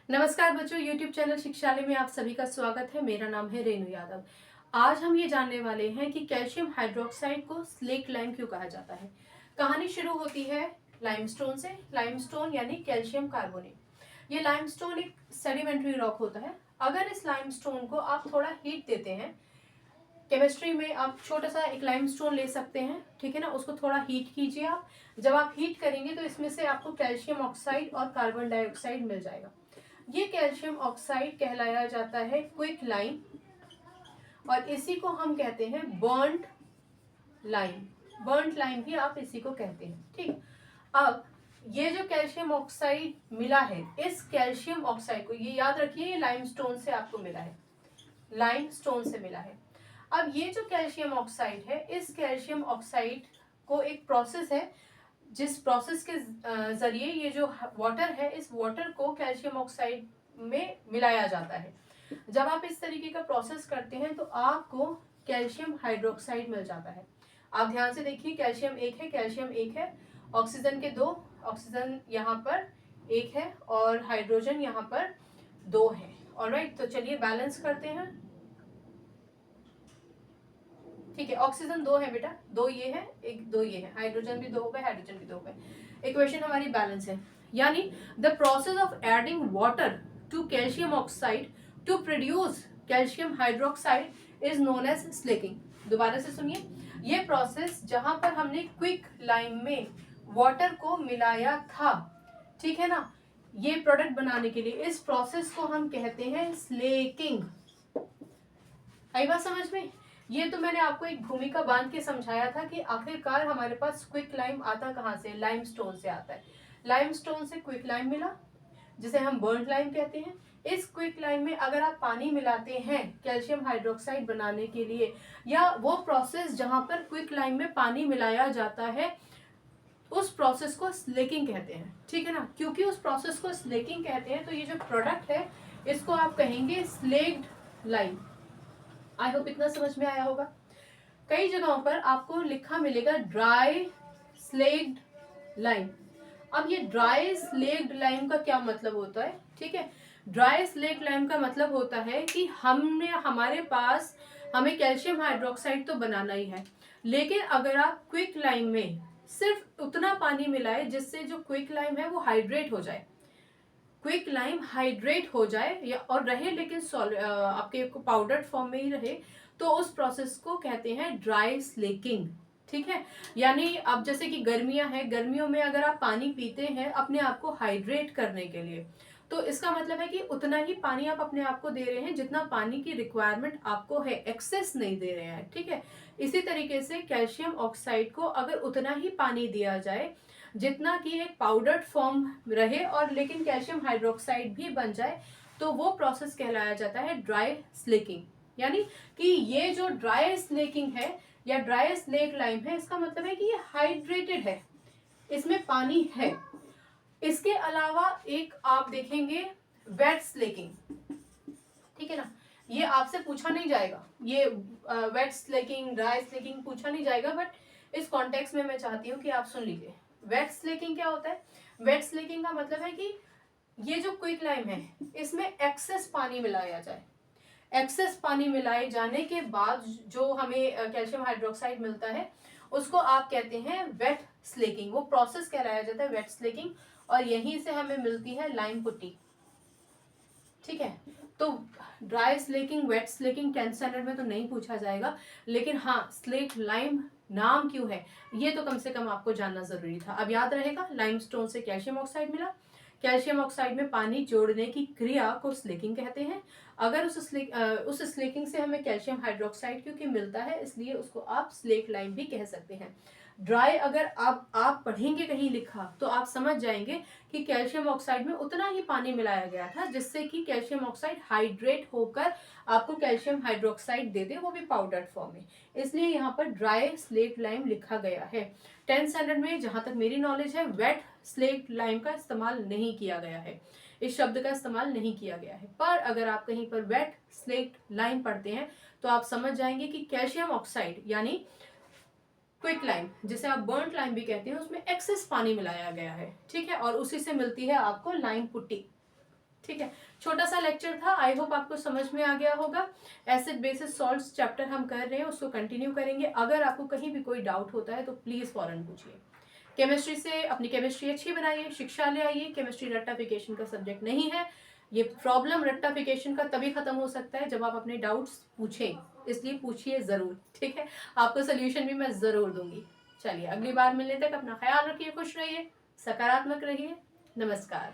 नमस्कार बच्चों, YouTube channel शिक्षालय में आप सभी का स्वागत है। मेरा नाम है रेणु यादव। आज हम ये जानने वाले हैं कि कैल्शियम हाइड्रोक्साइड को स्लेट लाइम क्यों कहा जाता है। कहानी शुरू होती है लाइमस्टोन से। लाइमस्टोन यानी कैल्शियम कार्बोनेट। ये लाइमस्टोन एक सेडिमेंट्री रॉक होता है। अगर इस लाइमस्टोन को आप थोड़ा हीट देते हैं, केमिस्ट्री में आप छोटा सा एक लाइमस्टोन ले सकते हैं, ठीक है ना। उसको थोड़ा हीट कीजिए आप। जब आप हीट करेंगे तो इसमें से आपको कैल्शियम ऑक्साइड और कार्बन डाइऑक्साइड मिल जाएगा। ये कैल्शियम ऑक्साइड कहलाया जाता है क्विक लाइम, और इसी को हम कहते हैं बर्न्ड लाइम। बर्न्ड लाइम भी आप इसी को कहते हैं, ठीक। अब ये जो कैल्शियम ऑक्साइड मिला है, इस कैल्शियम ऑक्साइड को, ये याद रखिए, ये लाइमस्टोन से आपको मिला है, लाइमस्टोन से मिला है। अब ये जो कैल्शियम ऑक्साइड है, इस कैल्शियम ऑक्साइड को एक प्रोसेस है, जिस प्रोसेस के जरिए ये जो वाटर है, इस वाटर को कैल्शियम ऑक्साइड में मिलाया जाता है। जब आप इस तरीके का प्रोसेस करते हैं तो आपको कैल्शियम हाइड्रोक्साइड मिल जाता है। आप ध्यान से देखिए, कैल्शियम एक है, कैल्शियम एक है, ऑक्सीजन के दो, ऑक्सीजन यहाँ पर एक है और हाइड्रोजन यहाँ पर दो है। ऑलराइट, तो चलिए बैलेंस करते हैं। ठीक है, ऑक्सीजन दो है बेटा, दो ये है, एक दो ये है, हाइड्रोजन भी दो हो गए, हाइड्रोजन भी दो हो गए। इक्वेशन हमारी बैलेंस है। यानी the process of adding water to calcium oxide to produce calcium hydroxide is known as slaking. दोबारा से सुनिए, ये प्रोसेस जहां पर हमने क्विक लाइम में वाटर को मिलाया था, ठीक है ना, ये प्रोडक्ट बनाने के लिए, इस प्रोसेस को हम कहते हैं स्लेकिंग। आई बात समझ में? ये तो मैंने आपको एक भूमिका बांध के समझाया था कि आखिरकार हमारे पास क्विक लाइम आता कहाँ से, लाइमस्टोन से आता है। लाइमस्टोन से क्विक लाइम मिला, जिसे हम बर्न्ड लाइम कहते हैं। इस क्विक लाइम में अगर आप पानी मिलाते हैं कैल्शियम हाइड्रोक्साइड बनाने के लिए, या वो प्रोसेस जहां पर क्विक लाइम में पानी मिलाया जाता है, उस प्रोसेस को स्लेकिंग कहते हैं, ठीक है ना। क्योंकि उस प्रोसेस को स्लेकिंग कहते हैं, तो ये जो प्रोडक्ट है इसको आप कहेंगे स्लेक्ड लाइम। आई होप इतना समझ में आया होगा। कई जगहों पर आपको लिखा मिलेगा ड्राई स्लेक्ड लाइम। अब ये ड्राई स्लेक्ड लाइम का क्या मतलब होता है, ठीक है। ड्राई स्लेक्ड लाइम का मतलब होता है कि हमारे पास हमें कैल्शियम हाइड्रोक्साइड तो बनाना ही है, लेकिन अगर आप क्विक लाइम में सिर्फ उतना पानी मिलाए जिससे जो क्विक लाइम है वो हाइड्रेट हो जाए, क्विक लाइम हाइड्रेट हो जाए या और रहे, लेकिन आपके पाउडर फॉर्म में ही रहे, तो उस प्रोसेस को कहते हैं ड्राई स्लेकिंग, ठीक है। यानी अब जैसे कि गर्मियां हैं, गर्मियों में अगर आप पानी पीते हैं अपने आप को हाइड्रेट करने के लिए, तो इसका मतलब है कि उतना ही पानी आप अपने आप को दे रहे हैं जितना पानी की रिक्वायरमेंट आपको है, एक्सेस नहीं दे रहे हैं, ठीक है। इसी तरीके से कैल्शियम ऑक्साइड को अगर उतना ही पानी दिया जाए जितना कि एक पाउडर्ड फॉर्म रहे, और लेकिन कैल्शियम हाइड्रोक्साइड भी बन जाए, तो वो प्रोसेस कहलाया जाता है ड्राई स्लेकिंग। यानी कि ये जो ड्राई स्लेकिंग है या ड्राई स्लेक लाइम है, इसका मतलब है कि ये हाइड्रेटेड है, इसमें पानी है। इसके अलावा एक आप देखेंगे वेट स्लेकिंग, ठीक है ना। ये आपसे पूछा नहीं जाएगा, ये वेट स्लेकिंग ड्राई स्लेकिंग पूछा नहीं जाएगा, बट इस कॉन्टेक्स्ट में मैं चाहती हूँ कि आप सुन लीजिए। वेट स्लेकिंग क्या होता है? वेट स्लेकिंग का मतलब है कि ये जो क्विक लाइम है, इसमें एक्सेस पानी मिलाया जाए। एक्सेस पानी मिलाए जाने के बाद जो हमें कैल्शियम हाइड्रोक्साइड मिलता है, उसको आप कहते हैं वेट स्लेकिंग। वो प्रोसेस कहलाया जाता है वेट स्लेकिंग, और यहीं से हमें मिलती है लाइम पुट्टी, ठीक है। तो dry slaking, wet slaking 10th standard में तो नहीं पूछा जाएगा, लेकिन हाँ, स्लेक लाइम नाम क्यों है ये तो कम से कम आपको जानना जरूरी था। अब याद रहेगा, लाइमस्टोन से कैल्शियम ऑक्साइड मिला, कैल्शियम ऑक्साइड में पानी जोड़ने की क्रिया को स्लेकिंग कहते हैं। अगर उस स्लेकिंग से हमें कैल्शियम हाइड्रोक्साइड क्योंकि मिलता है, इसलिए उसको आप स्लेक लाइम भी कह सकते हैं। ड्राई अगर आप पढ़ेंगे कहीं लिखा तो आप समझ जाएंगे कि कैल्शियम ऑक्साइड में उतना ही पानी मिलाया गया था जिससे कि कैल्शियम ऑक्साइड हाइड्रेट होकर आपको कैल्शियम हाइड्रोक्साइड दे दे, वो भी पाउडर फॉर्म में। इसलिए यहाँ पर ड्राई स्लेट लाइम लिखा गया है। 10th स्टैंडर्ड में जहां तक मेरी नॉलेज है, वेट स्लेट लाइम का इस्तेमाल नहीं किया गया है, इस शब्द का इस्तेमाल नहीं किया गया है। पर अगर आप कहीं पर वेट स्लेट लाइम पढ़ते हैं तो आप समझ जाएंगे कि कैल्शियम ऑक्साइड यानी क्विक लाइम, जिसे आप बर्न्ट लाइम भी कहते हैं, उसमें एक्सेस पानी मिलाया गया है, ठीक है, और उसी से मिलती है आपको लाइम पुट्टी। ठीक है, छोटा सा लेक्चर था, आई होप आपको समझ में आ गया होगा। एसिड बेसिस सॉल्ट्स चैप्टर हम कर रहे हैं, उसको कंटिन्यू करेंगे। अगर आपको कहीं भी कोई डाउट होता है तो प्लीज़ फ़ौरन पूछिए। केमिस्ट्री से अपनी केमिस्ट्री अच्छी बनाइए, शिक्षा ले आइए। केमिस्ट्री रट्टाफिकेशन का सब्जेक्ट नहीं है। ये प्रॉब्लम रट्टाफिकेशन का तभी खत्म हो सकता है जब आप अपने डाउट्स पूछें, इसलिए पूछिए ज़रूर, ठीक है। आपको सोल्यूशन भी मैं ज़रूर दूंगी। चलिए, अगली बार मिलने तक अपना ख्याल रखिए, खुश रहिए, सकारात्मक रहिए। नमस्कार।